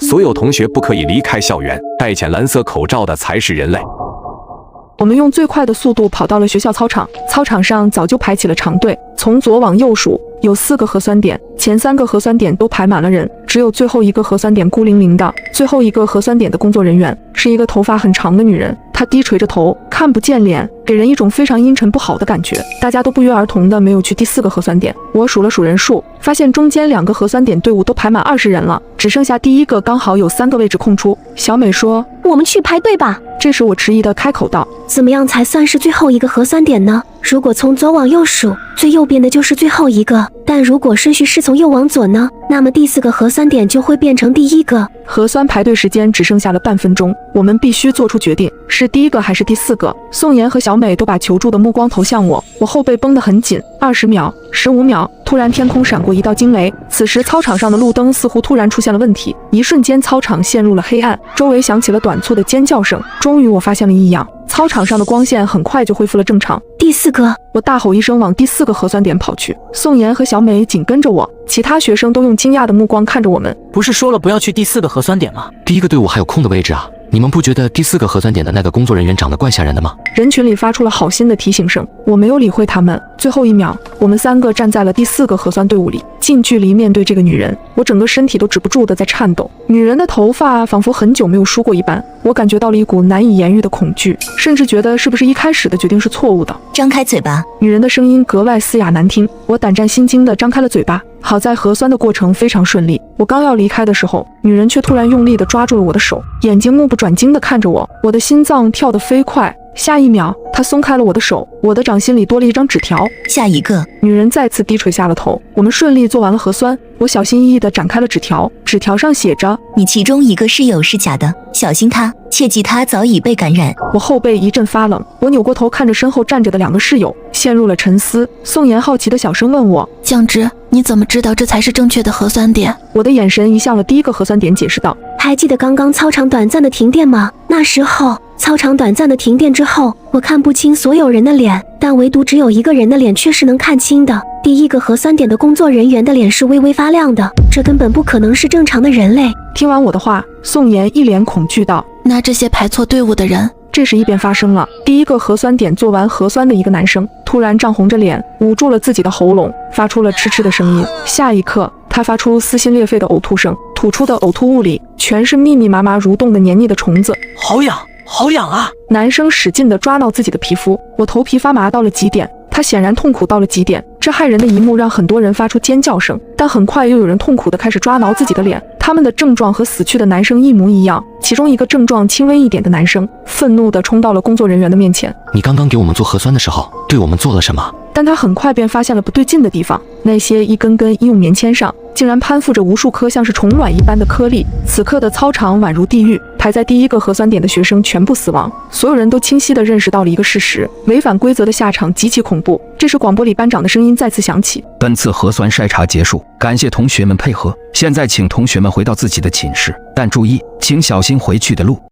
所有同学不可以离开校园，戴浅蓝色口罩的才是人类。我们用最快的速度跑到了学校操场，操场上早就排起了长队，从左往右数，有4个核酸点，前3个核酸点都排满了人，只有最后一个核酸点孤零零的。最后一个核酸点的工作人员是一个头发很长的女人，她低垂着头，看不见脸，给人一种非常阴沉不好的感觉。大家都不约而同的没有去第4个核酸点。我数了数人数，发现中间2个核酸点队伍都排满20人了，只剩下第1个刚好有3个位置空出。小美说：“我们去排队吧。”这时我迟疑的开口道：“怎么样才算是最后一个核酸点呢？如果从左往右数，最右边的就是最后一个，但如果顺序是从右往左呢？那么第4个核酸点就会变成第1个。”核酸排队时间只剩下了半分钟，我们必须做出决定，是第1个还是第4个？宋妍和小美都把求助的目光投向我，我后背绷得很紧。20秒，15秒，突然天空闪过一道惊雷，此时操场上的路灯似乎突然出现了问题，一瞬间操场陷入了黑暗，周围响起了短促的尖叫声。终于我发现了异样，操场上的光线很快就恢复了正常。第4个，我大吼一声往第4个核酸点跑去，宋妍和小美紧跟着我，其他学生都用惊讶的目光看着我们。不是说了不要去第4个核酸点吗？第1个队伍还有空的位置啊，你们不觉得第4个核酸点的那个工作人员长得怪吓人的吗？人群里发出了好心的提醒声，我没有理会他们。最后1秒，我们3个站在了第4个核酸队伍里，近距离面对这个女人，我整个身体都止不住的在颤抖。女人的头发仿佛很久没有梳过一般，我感觉到了一股难以言喻的恐惧，甚至觉得是不是一开始的决定是错误的。张开嘴巴。女人的声音格外嘶哑难听，我胆战心惊的张开了嘴巴。好在核酸的过程非常顺利，我刚要离开的时候，女人却突然用力地抓住了我的手，眼睛目不转睛地看着我，我的心脏跳得飞快。下一秒，她松开了我的手，我的掌心里多了一张纸条。下一个。女人再次低垂下了头。我们顺利做完了核酸，我小心翼翼地展开了纸条，纸条上写着：你其中一个室友是假的，小心他，切记他早已被感染。我后背一阵发冷，我扭过头看着身后站着的2个室友，陷入了沉思。宋妍好奇的小声问我：酱汁，你怎么知道这才是正确的核酸点？我的眼神移向了第1个核酸点，解释道：还记得刚刚操场短暂的停电吗？那时候操场短暂的停电之后，我看不清所有人的脸，但唯独只有1个人的脸却是能看清的。第1个核酸点的工作人员的脸是微微发亮的，这根本不可能是正常的人类。听完我的话，宋妍一脸恐惧道：那这些排错队伍的人……这时异变发生了，第1个核酸点做完核酸的一个男生突然涨红着脸，捂住了自己的喉咙，发出了嗤嗤的声音。下一刻，他发出撕心裂肺的呕吐声，吐出的呕吐物里全是密密麻麻蠕动的黏腻的虫子。好痒，好痒啊！男生使劲地抓挠自己的皮肤，我头皮发麻到了极点，他显然痛苦到了极点。这骇人的一幕让很多人发出尖叫声，但很快又有人痛苦地开始抓挠自己的脸。他们的症状和死去的男生一模一样，其中一个症状轻微一点的男生愤怒地冲到了工作人员的面前：你刚刚给我们做核酸的时候，对我们做了什么？但他很快便发现了不对劲的地方，那些一根根医用棉签上竟然攀附着无数颗像是虫卵一般的颗粒。此刻的操场宛如地狱，排在第1个核酸点的学生全部死亡。所有人都清晰地认识到了一个事实：违反规则的下场极其恐怖。这时广播里班长的声音再次响起：本次核酸筛查结束，感谢同学们配合，现在请同学们回到自己的寝室，但注意，请小心回去的路。